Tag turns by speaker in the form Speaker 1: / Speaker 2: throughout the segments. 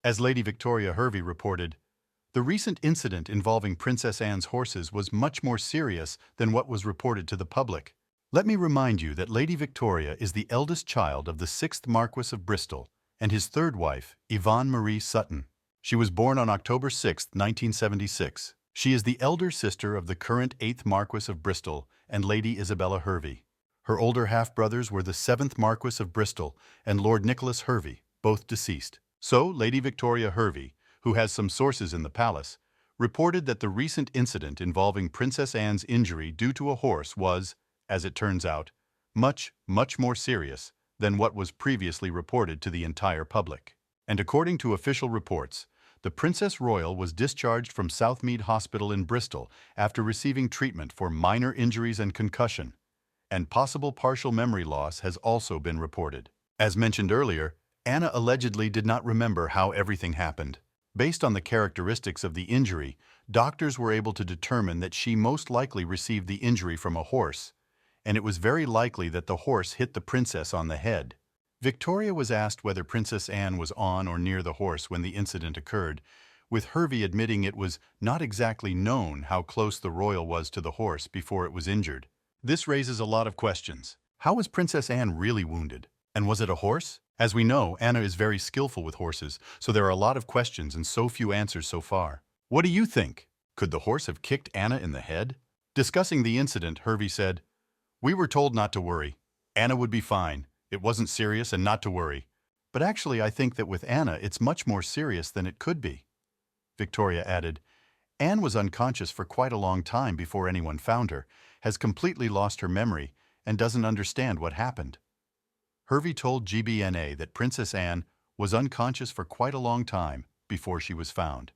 Speaker 1: As Lady Victoria Hervey reported, the recent incident involving Princess Anne's horses was much more serious than what was reported to the public. Let me remind you that Lady Victoria is the eldest child of the 6th Marquess of Bristol and his third wife, Yvonne Marie Sutton. She was born on October 6, 1976. She is the elder sister of the current 8th Marquess of Bristol and Lady Isabella Hervey. Her older half-brothers were the 7th Marquess of Bristol and Lord Nicholas Hervey, both deceased. So, Lady Victoria Hervey, who has some sources in the palace, reported that the recent incident involving Princess Anne's injury due to a horse was, as it turns out, much more serious than what was previously reported to the entire public. And according to official reports, the Princess Royal was discharged from Southmead Hospital in Bristol after receiving treatment for minor injuries and concussion, and possible partial memory loss has also been reported. As mentioned earlier, Anna allegedly did not remember how everything happened. Based on the characteristics of the injury, doctors were able to determine that she most likely received the injury from a horse, and it was very likely that the horse hit the princess on the head. Victoria was asked whether Princess Anne was on or near the horse when the incident occurred, with Hervey admitting it was not exactly known how close the royal was to the horse before it was injured. This raises a lot of questions. How was Princess Anne really wounded? And was it a horse? As we know, Anna is very skillful with horses, so there are a lot of questions and so few answers so far. What do you think? Could the horse have kicked Anna in the head? Discussing the incident, Hervey said, "We were told not to worry. Anna would be fine. It wasn't serious and not to worry. But actually, I think that with Anna, it's much more serious than it could be." Victoria added, "Anne was unconscious for quite a long time before anyone found her, has completely lost her memory, and doesn't understand what happened." Hervey told GBNA that Princess Anne was unconscious for quite a long time before she was found.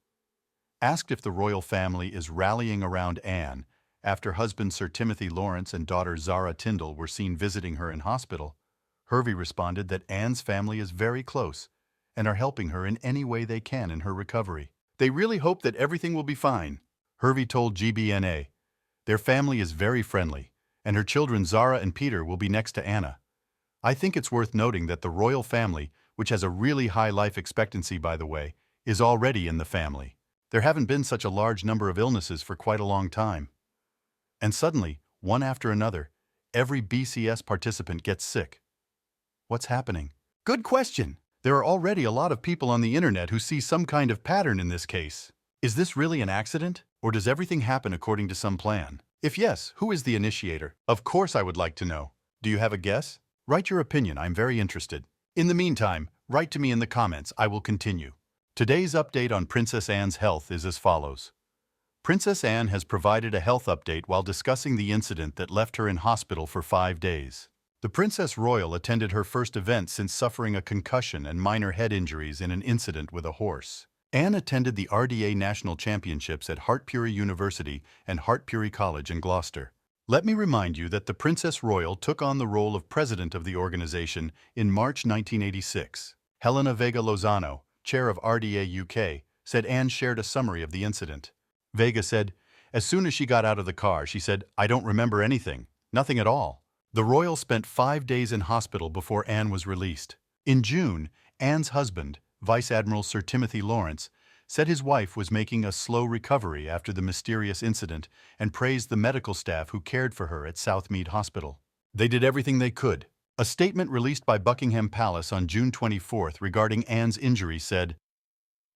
Speaker 1: Asked if the royal family is rallying around Anne after husband Sir Timothy Lawrence and daughter Zara Tyndall were seen visiting her in hospital, Hervey responded that Anne's family is very close and are helping her in any way they can in her recovery. "They really hope that everything will be fine," Hervey told GBNA. "Their family is very friendly, and her children Zara and Peter will be next to Anna. I think it's worth noting that the royal family, which has a really high life expectancy by the way, is already in the family. There haven't been such a large number of illnesses for quite a long time." And suddenly, one after another, every BCS participant gets sick. What's happening? Good question. There are already a lot of people on the internet who see some kind of pattern in this case. Is this really an accident, or does everything happen according to some plan? If yes, who is the initiator? Of course I would like to know. Do you have a guess? Write your opinion, I'm very interested. In the meantime, write to me in the comments, I will continue. Today's update on Princess Anne's health is as follows. Princess Anne has provided a health update while discussing the incident that left her in hospital for 5 days. The Princess Royal attended her first event since suffering a concussion and minor head injuries in an incident with a horse. Anne attended the RDA National Championships at Hartpury University and Hartpury College in Gloucester. Let me remind you that the Princess Royal took on the role of president of the organization in March 1986. Helena Vega Lozano, chair of RDA UK, said Anne shared a summary of the incident. Vega said, "As soon as she got out of the car, she said, 'I don't remember anything, nothing at all.'" The royal spent 5 days in hospital before Anne was released. In June, Anne's husband, Vice Admiral Sir Timothy Lawrence, said his wife was making a slow recovery after the mysterious incident and praised the medical staff who cared for her at Southmead Hospital. "They did everything they could." A statement released by Buckingham Palace on June 24 regarding Anne's injury said,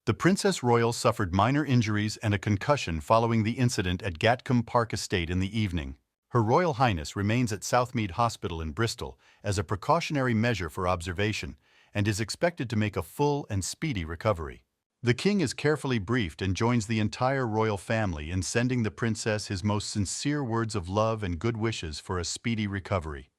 Speaker 1: "The Princess Royal suffered minor injuries and a concussion following the incident at Gatcombe Park Estate in the evening. Her Royal Highness remains at Southmead Hospital in Bristol as a precautionary measure for observation and is expected to make a full and speedy recovery." The King is carefully briefed and joins the entire royal family in sending the princess his most sincere words of love and good wishes for a speedy recovery.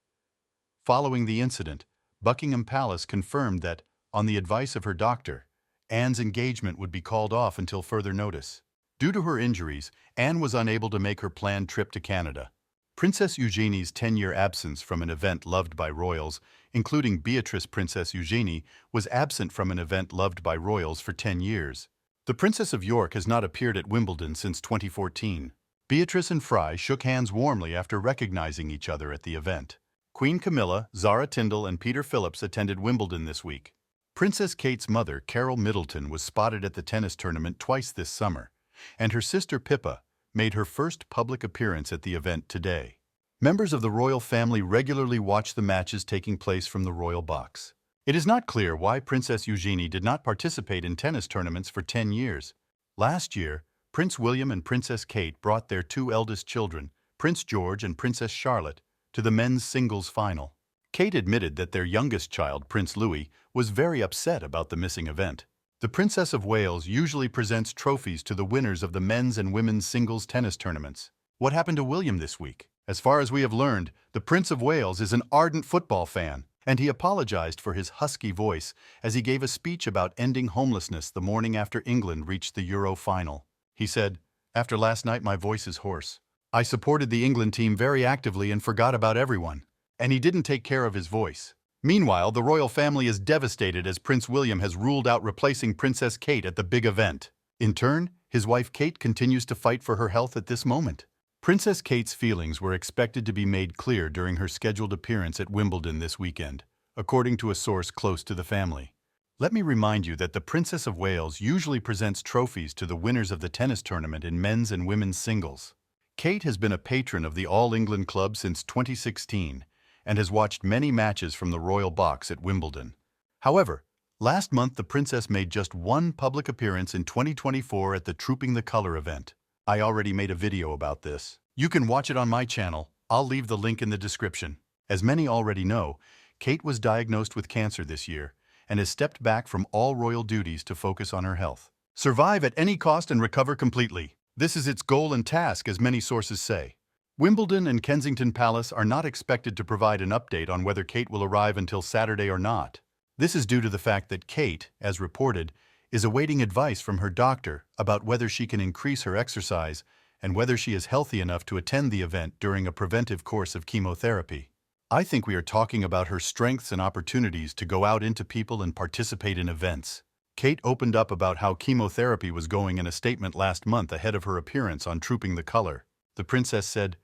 Speaker 1: Following the incident, Buckingham Palace confirmed that, on the advice of her doctor, Anne's engagement would be called off until further notice. Due to her injuries, Anne was unable to make her planned trip to Canada. Princess Eugenie's 10-year absence from an event loved by royals, including Beatrice Princess Eugenie, was absent from an event loved by royals for 10 years. The Princess of York has not appeared at Wimbledon since 2014. Beatrice and Fry shook hands warmly after recognizing each other at the event. Queen Camilla, Zara Tyndall, and Peter Phillips attended Wimbledon this week. Princess Kate's mother, Kate Middleton, was spotted at the tennis tournament twice this summer, and her sister Pippa made her first public appearance at the event today. Members of the royal family regularly watch the matches taking place from the royal box. It is not clear why Princess Eugenie did not participate in tennis tournaments for 10 years. Last year, Prince William and Princess Kate brought their two eldest children, Prince George and Princess Charlotte, to the men's singles final. Kate admitted that their youngest child, Prince Louis, was very upset about the missing event. The Princess of Wales usually presents trophies to the winners of the men's and women's singles tennis tournaments. What happened to William this week? As far as we have learned, the Prince of Wales is an ardent football fan, and he apologized for his husky voice as he gave a speech about ending homelessness the morning after England reached the Euro final. He said, "After last night, my voice is hoarse. I supported the England team very actively and forgot about everyone." And he didn't take care of his voice. Meanwhile, the royal family is devastated as Prince William has ruled out replacing Princess Kate at the big event. In turn, his wife Kate continues to fight for her health at this moment. Princess Kate's feelings were expected to be made clear during her scheduled appearance at Wimbledon this weekend, according to a source close to the family. Let me remind you that the Princess of Wales usually presents trophies to the winners of the tennis tournament in men's and women's singles. Kate has been a patron of the All England Club since 2016, and has watched many matches from the royal box at Wimbledon. However, last month the princess made just one public appearance in 2024 at the Trooping the Colour event. I already made a video about this. You can watch it on my channel. I'll leave the link in the description. As many already know, Kate was diagnosed with cancer this year and has stepped back from all royal duties to focus on her health. Survive at any cost and recover completely. This is its goal and task, as many sources say. Wimbledon and Kensington Palace are not expected to provide an update on whether Kate will arrive until Saturday or not. This is due to the fact that Kate, as reported, is awaiting advice from her doctor about whether she can increase her exercise and whether she is healthy enough to attend the event during a preventive course of chemotherapy. I think we are talking about her strengths and opportunities to go out into people and participate in events. Kate opened up about how chemotherapy was going in a statement last month ahead of her appearance on Trooping the Colour. The princess said,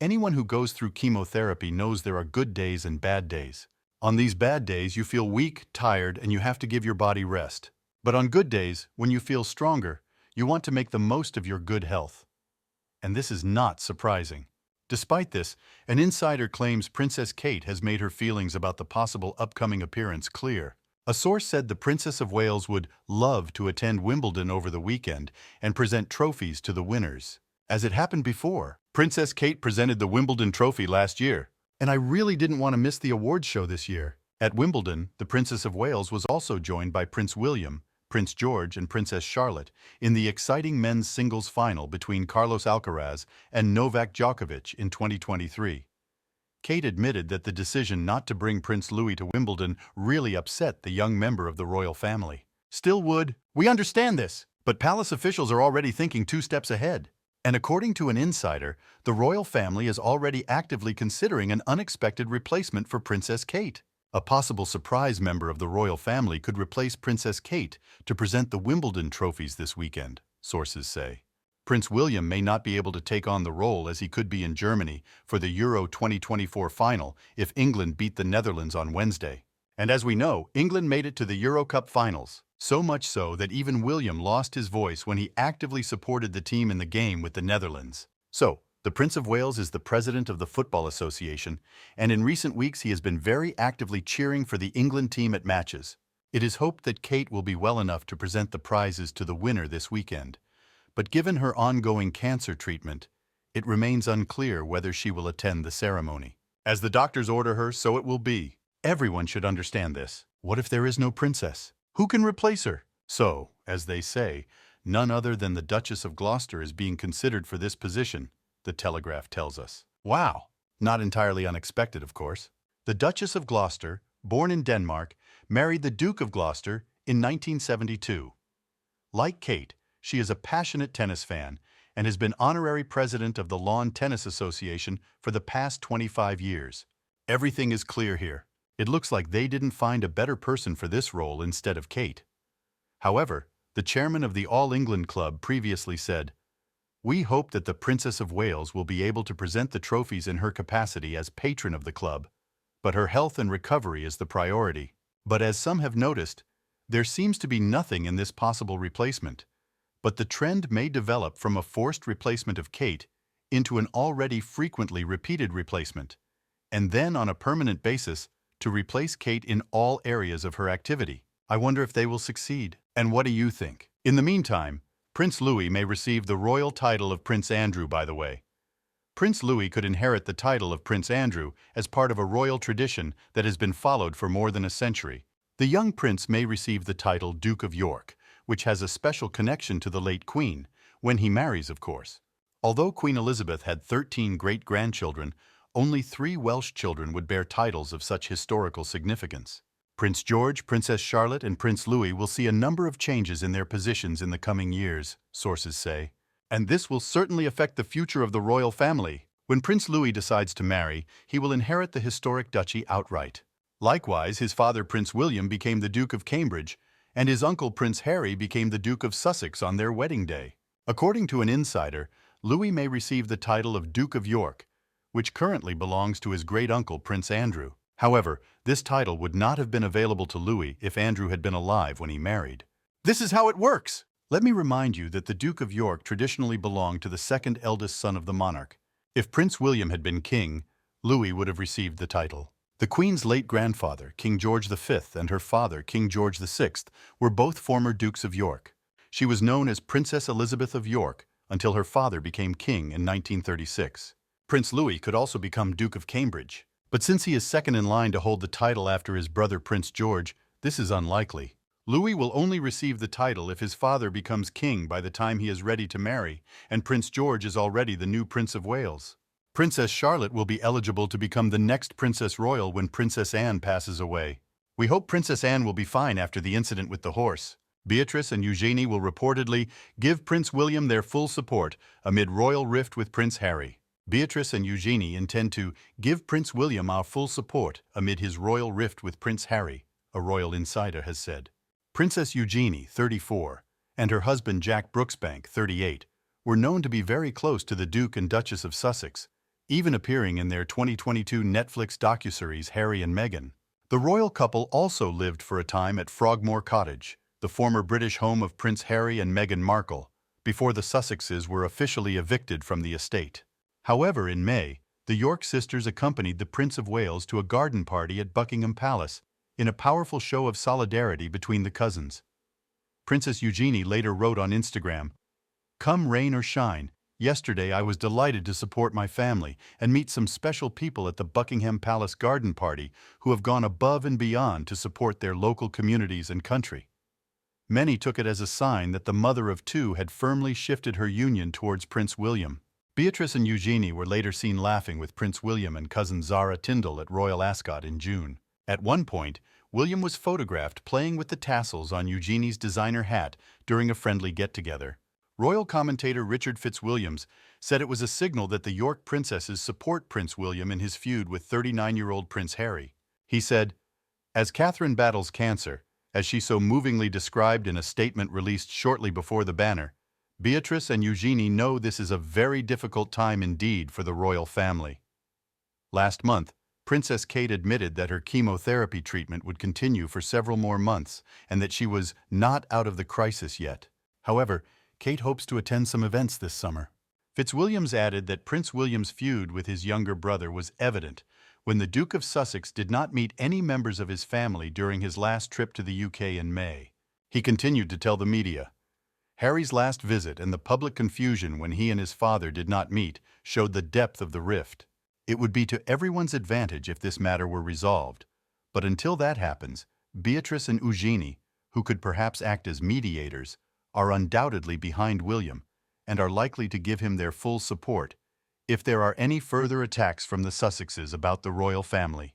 Speaker 1: "Anyone who goes through chemotherapy knows there are good days and bad days. On these bad days, you feel weak, tired, and you have to give your body rest. But on good days, when you feel stronger, you want to make the most of your good health." And this is not surprising. Despite this, an insider claims Princess Kate has made her feelings about the possible upcoming appearance clear. A source said the Princess of Wales would love to attend Wimbledon over the weekend and present trophies to the winners. As it happened before, Princess Kate presented the Wimbledon trophy last year, and I really didn't want to miss the awards show this year. At Wimbledon, the Princess of Wales was also joined by Prince William, Prince George, and Princess Charlotte in the exciting men's singles final between Carlos Alcaraz and Novak Djokovic in 2023. Kate admitted that the decision not to bring Prince Louis to Wimbledon really upset the young member of the royal family. Still would, "We understand this, but palace officials are already thinking 2 steps ahead." And according to an insider, the royal family is already actively considering an unexpected replacement for Princess Kate. A possible surprise member of the royal family could replace Princess Kate to present the Wimbledon trophies this weekend, sources say. Prince William may not be able to take on the role as he could be in Germany for the Euro 2024 final if England beat the Netherlands on Wednesday. And as we know, England made it to the Euro Cup finals. So much so that even William lost his voice when he actively supported the team in the game with the Netherlands. So, the Prince of Wales is the president of the Football Association, and in recent weeks he has been very actively cheering for the England team at matches. It is hoped that Kate will be well enough to present the prizes to the winner this weekend. But given her ongoing cancer treatment, it remains unclear whether she will attend the ceremony. As the doctors order her, so it will be. Everyone should understand this. What if there is no princess? Who can replace her? So, as they say, none other than the Duchess of Gloucester is being considered for this position, the Telegraph tells us. Wow! Not entirely unexpected, of course. The Duchess of Gloucester, born in Denmark, married the Duke of Gloucester in 1972. Like Kate, she is a passionate tennis fan and has been honorary president of the Lawn Tennis Association for the past 25 years. Everything is clear here. It looks like they didn't find a better person for this role instead of Kate. However, the chairman of the All England Club previously said, "We hope that the Princess of Wales will be able to present the trophies in her capacity as patron of the club, but her health and recovery is the priority." But as some have noticed, there seems to be nothing in this possible replacement. But the trend may develop from a forced replacement of Kate into an already frequently repeated replacement, and then on a permanent basis to replace Kate in all areas of her activity. I wonder if they will succeed. And what do you think? In the meantime, Prince Louis may receive the royal title of Prince Andrew, by the way. Prince Louis could inherit the title of Prince Andrew as part of a royal tradition that has been followed for more than a century. The young prince may receive the title Duke of York, which has a special connection to the late Queen, when he marries, of course. Although Queen Elizabeth had 13 great-grandchildren, only 3 Welsh children would bear titles of such historical significance. Prince George, Princess Charlotte, and Prince Louis will see a number of changes in their positions in the coming years, sources say. And this will certainly affect the future of the royal family. When Prince Louis decides to marry, he will inherit the historic duchy outright. Likewise, his father Prince William became the Duke of Cambridge, and his uncle Prince Harry became the Duke of Sussex on their wedding day. According to an insider, Louis may receive the title of Duke of York, which currently belongs to his great-uncle Prince Andrew. However, this title would not have been available to Louis if Andrew had been alive when he married. This is how it works! Let me remind you that the Duke of York traditionally belonged to the second eldest son of the monarch. If Prince William had been king, Louis would have received the title. The Queen's late grandfather, King George V, and her father, King George VI, were both former Dukes of York. She was known as Princess Elizabeth of York until her father became king in 1936. Prince Louis could also become Duke of Cambridge. But since he is second in line to hold the title after his brother Prince George, this is unlikely. Louis will only receive the title if his father becomes king by the time he is ready to marry, and Prince George is already the new Prince of Wales. Princess Charlotte will be eligible to become the next Princess Royal when Princess Anne passes away. We hope Princess Anne will be fine after the incident with the horse. Beatrice and Eugenie will reportedly give Prince William their full support amid royal rift with Prince Harry. Beatrice and Eugenie intend to give Prince William our full support amid his royal rift with Prince Harry, a royal insider has said. Princess Eugenie, 34, and her husband Jack Brooksbank, 38, were known to be very close to the Duke and Duchess of Sussex, even appearing in their 2022 Netflix docuseries Harry and Meghan. The royal couple also lived for a time at Frogmore Cottage, the former British home of Prince Harry and Meghan Markle, before the Sussexes were officially evicted from the estate. However, in May, the York sisters accompanied the Prince of Wales to a garden party at Buckingham Palace in a powerful show of solidarity between the cousins. Princess Eugenie later wrote on Instagram, "Come rain or shine, yesterday I was delighted to support my family and meet some special people at the Buckingham Palace garden party who have gone above and beyond to support their local communities and country." Many took it as a sign that the mother of two had firmly shifted her union towards Prince William. Beatrice and Eugenie were later seen laughing with Prince William and cousin Zara Tindall at Royal Ascot in June. At one point, William was photographed playing with the tassels on Eugenie's designer hat during a friendly get-together. Royal commentator Richard Fitzwilliams said it was a signal that the York princesses support Prince William in his feud with 39-year-old Prince Harry. He said, "As Catherine battles cancer, as she so movingly described in a statement released shortly before the banner, Beatrice and Eugenie know this is a very difficult time indeed for the royal family." Last month, Princess Kate admitted that her chemotherapy treatment would continue for several more months and that she was not out of the crisis yet. However, Kate hopes to attend some events this summer. Fitzwilliams added that Prince William's feud with his younger brother was evident when the Duke of Sussex did not meet any members of his family during his last trip to the UK in May. He continued to tell the media, "Harry's last visit and the public confusion when he and his father did not meet showed the depth of the rift. It would be to everyone's advantage if this matter were resolved, but until that happens, Beatrice and Eugenie, who could perhaps act as mediators, are undoubtedly behind William and are likely to give him their full support if there are any further attacks from the Sussexes about the royal family."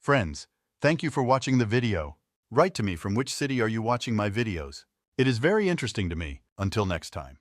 Speaker 1: Friends, thank you for watching the video. Write to me from which city are you watching my videos. It is very interesting to me. Until next time.